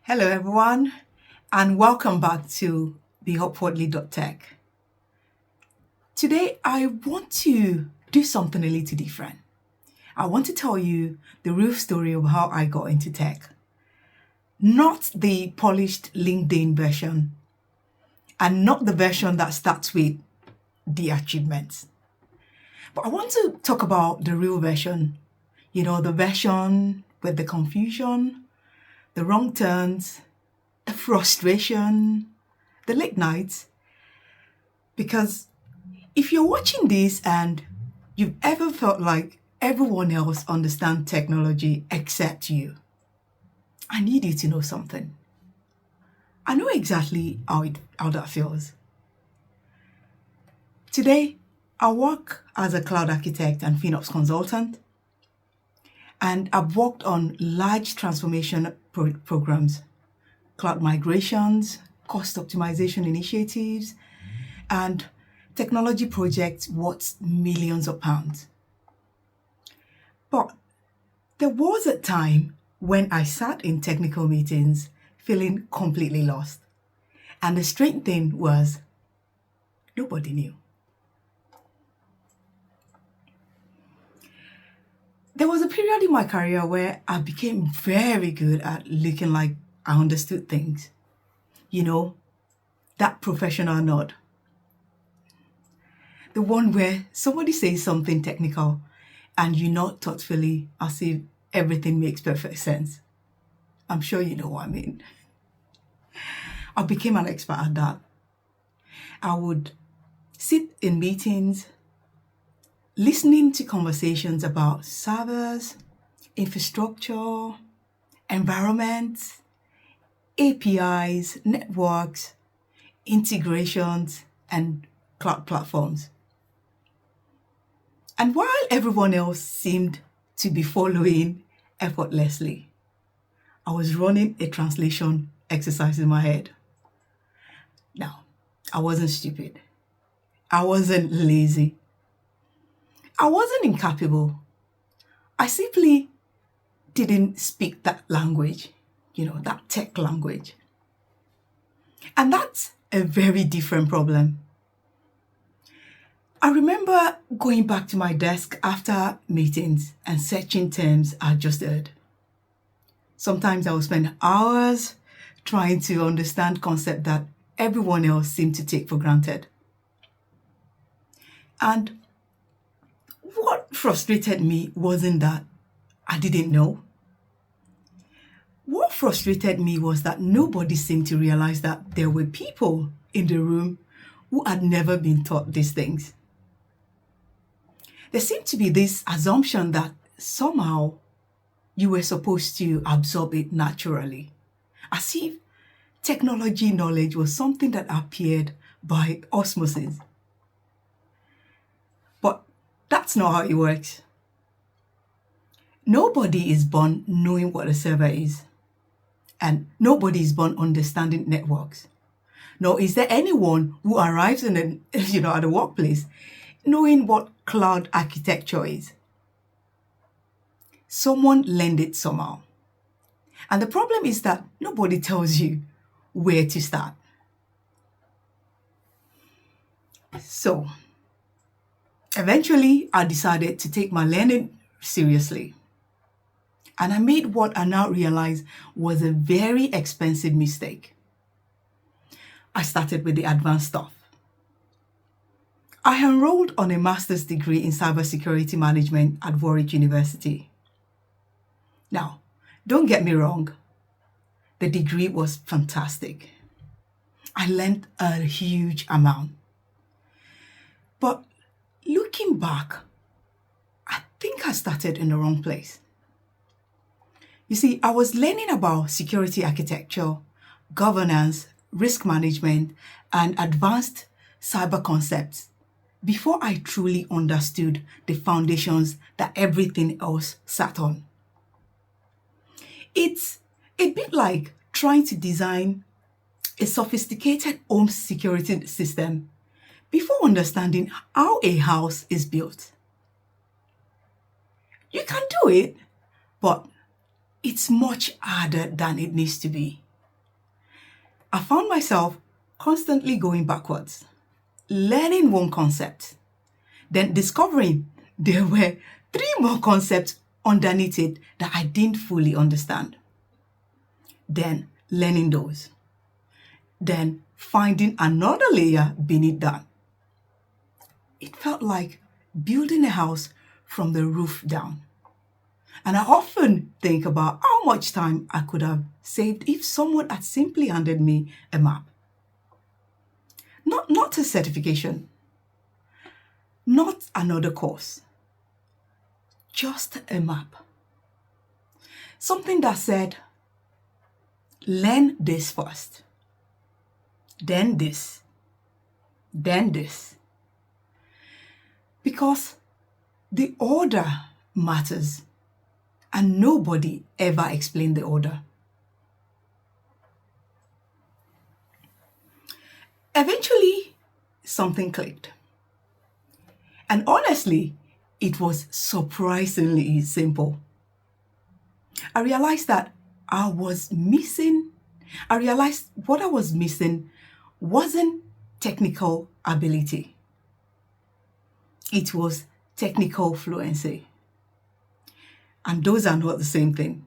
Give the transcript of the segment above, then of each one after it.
Hello, everyone, and welcome back to BeUpwardly.Tech. Today, I want to do something a little different. I want to tell you the real story of how I got into tech, not the polished LinkedIn version, and not the version that starts with the achievements. But I want to talk about the real version, the version with the confusion, the wrong turns, the frustration, the late nights. Because if you're watching this and you've ever felt like everyone else understands technology except you, I need you to know something. I know exactly how that feels. Today, I work as a cloud architect and FinOps consultant, and I've worked on large transformation programs, cloud migrations, cost optimization initiatives, and technology projects worth millions of pounds. But there was a time when I sat in technical meetings feeling completely lost. And the strange thing was, nobody knew. There was a period in my career where I became very good at looking like I understood things. That professional nod. The one where somebody says something technical and you nod thoughtfully as if everything makes perfect sense. I'm sure you know what I mean. I became an expert at that. I would sit in meetings, listening to conversations about servers, infrastructure, environment, APIs, networks, integrations, and cloud platforms. And while everyone else seemed to be following effortlessly, I was running a translation exercise in my head. Now, I wasn't stupid. I wasn't lazy. I wasn't incapable. I simply didn't speak that language, that tech language. And that's a very different problem. I remember going back to my desk after meetings and searching terms I just heard. Sometimes I would spend hours trying to understand concepts that everyone else seemed to take for granted. And what frustrated me wasn't that I didn't know. What frustrated me was that nobody seemed to realize that there were people in the room who had never been taught these things. There seemed to be this assumption that somehow you were supposed to absorb it naturally, as if technology knowledge was something that appeared by osmosis. But that's not how it works. Nobody is born knowing what a server is, and nobody is born understanding networks. Nor is there anyone who arrives at the workplace knowing what cloud architecture is. Someone learned it somehow. And the problem is that nobody tells you where to start. So, eventually, I decided to take my learning seriously. And I made what I now realize was a very expensive mistake. I started with the advanced stuff. I enrolled on a master's degree in cybersecurity management at Warwick University. Now, don't get me wrong, the degree was fantastic. I learned a huge amount. But looking back, I think I started in the wrong place. You see, I was learning about security architecture, governance, risk management, and advanced cyber concepts before I truly understood the foundations that everything else sat on. It's a bit like trying to design a sophisticated home security system before understanding how a house is built. You can do it, but it's much harder than it needs to be. I found myself constantly going backwards, learning one concept, then discovering there were three more concepts underneath it that I didn't fully understand. Then learning those. Then finding another layer beneath that. It felt like building a house from the roof down. And I often think about how much time I could have saved if someone had simply handed me a map. Not a certification, not another course, just a map. Something that said, learn this first, then this, then this. Because the order matters, and nobody ever explained the order. Eventually, something clicked. And honestly, it was surprisingly simple. I realized what I was missing wasn't technical ability. It was technical fluency. And those are not the same thing.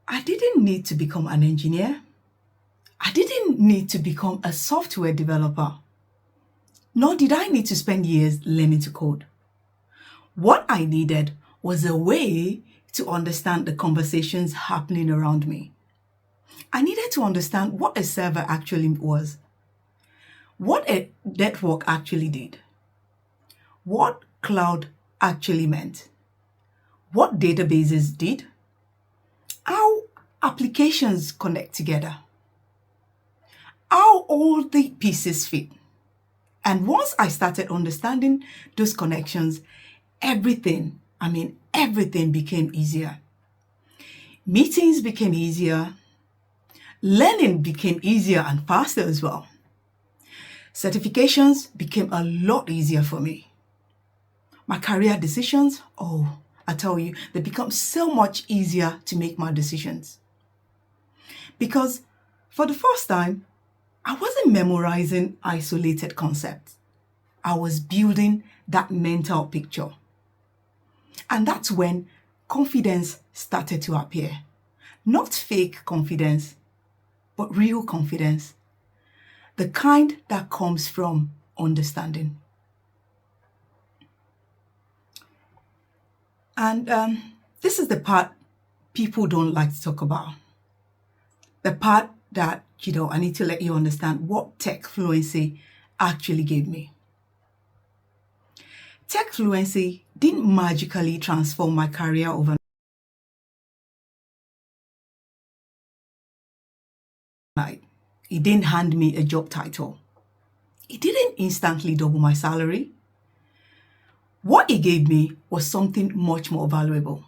I didn't need to become an engineer. I didn't need to become a software developer. Nor did I need to spend years learning to code. What I needed was a way to understand the conversations happening around me. I needed to understand what a server actually was, what a network actually did, what cloud actually meant, what databases did, how applications connect together, how all the pieces fit. And once I started understanding those connections, everything became easier. Meetings became easier. Learning became easier and faster as well. Certifications became a lot easier for me. My career decisions, I tell you, they become so much easier to make my decisions. Because for the first time, I wasn't memorizing isolated concepts. I was building that mental picture. And that's when confidence started to appear. Not fake confidence, but real confidence. The kind that comes from understanding. And this is the part people don't like to talk about. The part that, I need to let you understand what tech fluency actually gave me. Tech fluency didn't magically transform my career overnight. It didn't hand me a job title. It didn't instantly double my salary. What it gave me was something much more valuable.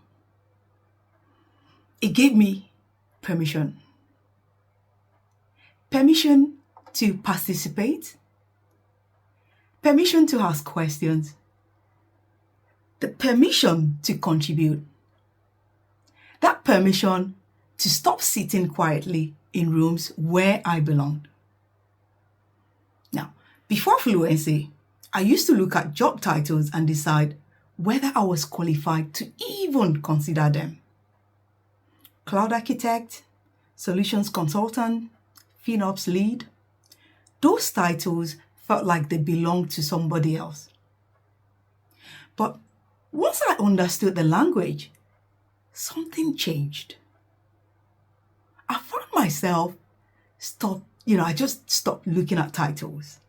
It gave me permission. Permission to participate. Permission to ask questions. The permission to contribute. That permission to stop sitting quietly in rooms where I belonged. Now, before fluency, I used to look at job titles and decide whether I was qualified to even consider them. Cloud architect, solutions consultant, FinOps lead. Those titles felt like they belonged to somebody else. But once I understood the language, something changed. I found myself I just stopped looking at titles.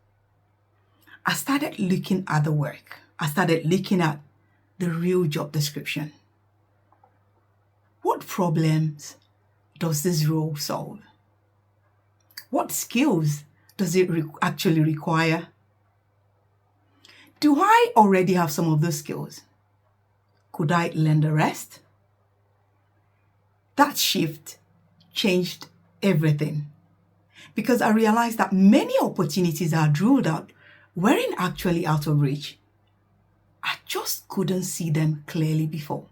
I started looking at the work. I started looking at the real job description. What problems does this role solve? What skills does it actually require? Do I already have some of those skills? Could I learn the rest? That shift changed everything because I realized that many opportunities I had ruled out weren't actually out of reach. I just couldn't see them clearly before.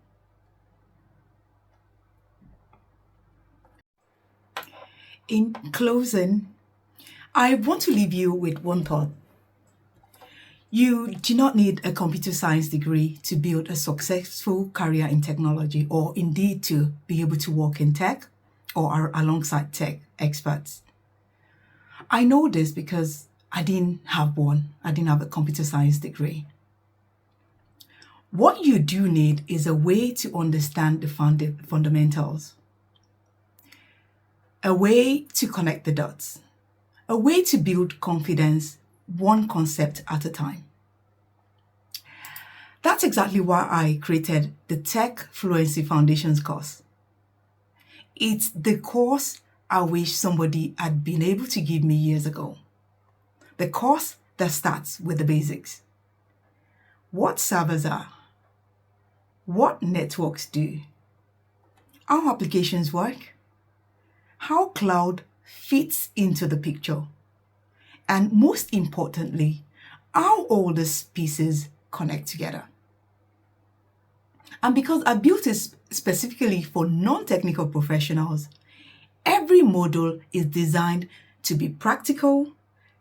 In closing, I want to leave you with one thought. You do not need a computer science degree to build a successful career in technology, or indeed to be able to work in tech or alongside tech experts. I know this because I didn't have one. I didn't have a computer science degree. What you do need is a way to understand the fundamentals, a way to connect the dots, a way to build confidence one concept at a time. That's exactly why I created the Tech Fluency Foundations course. It's the course I wish somebody had been able to give me years ago. The course that starts with the basics. What servers are, what networks do, how applications work, how cloud fits into the picture, and most importantly, how all these pieces connect together. And because I built it specifically for non-technical professionals, every module is designed to be practical,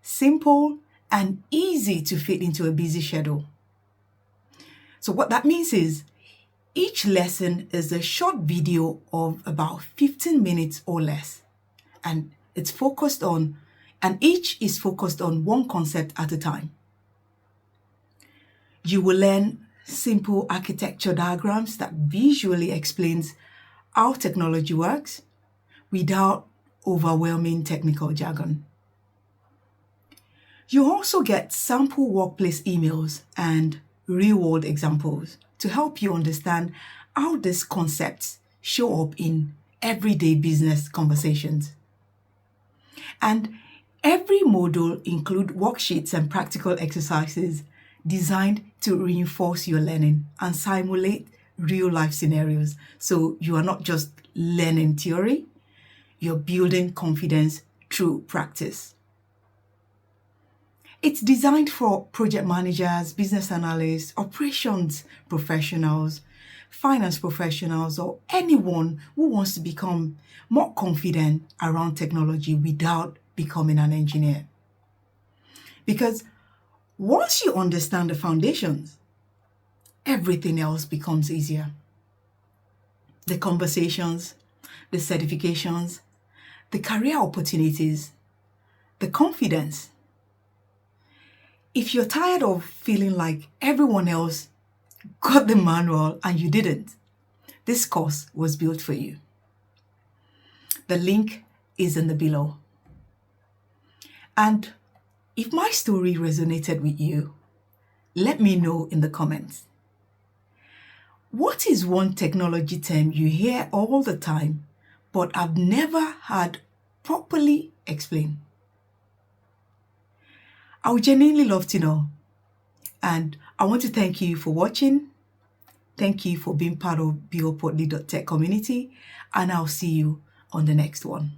simple, and easy to fit into a busy schedule. So what that means is each lesson is a short video of about 15 minutes or less, and each is focused on one concept at a time. You will learn simple architecture diagrams that visually explains how technology works without overwhelming technical jargon. You also get sample workplace emails and real-world examples to help you understand how these concepts show up in everyday business conversations. And every module includes worksheets and practical exercises designed to reinforce your learning and simulate real-life scenarios. So you are not just learning theory, you're building confidence through practice. It's designed for project managers, business analysts, operations professionals, finance professionals, or anyone who wants to become more confident around technology without becoming an engineer. Because once you understand the foundations, everything else becomes easier. The conversations, the certifications, the career opportunities, the confidence. If you're tired of feeling like everyone else got the manual and you didn't, this course was built for you. The link is in the below. And if my story resonated with you, let me know in the comments. What is one technology term you hear all the time but have never had properly explained? I would genuinely love to know. And I want to thank you for watching. Thank you for being part of BeUpwardly.Tech community. And I'll see you on the next one.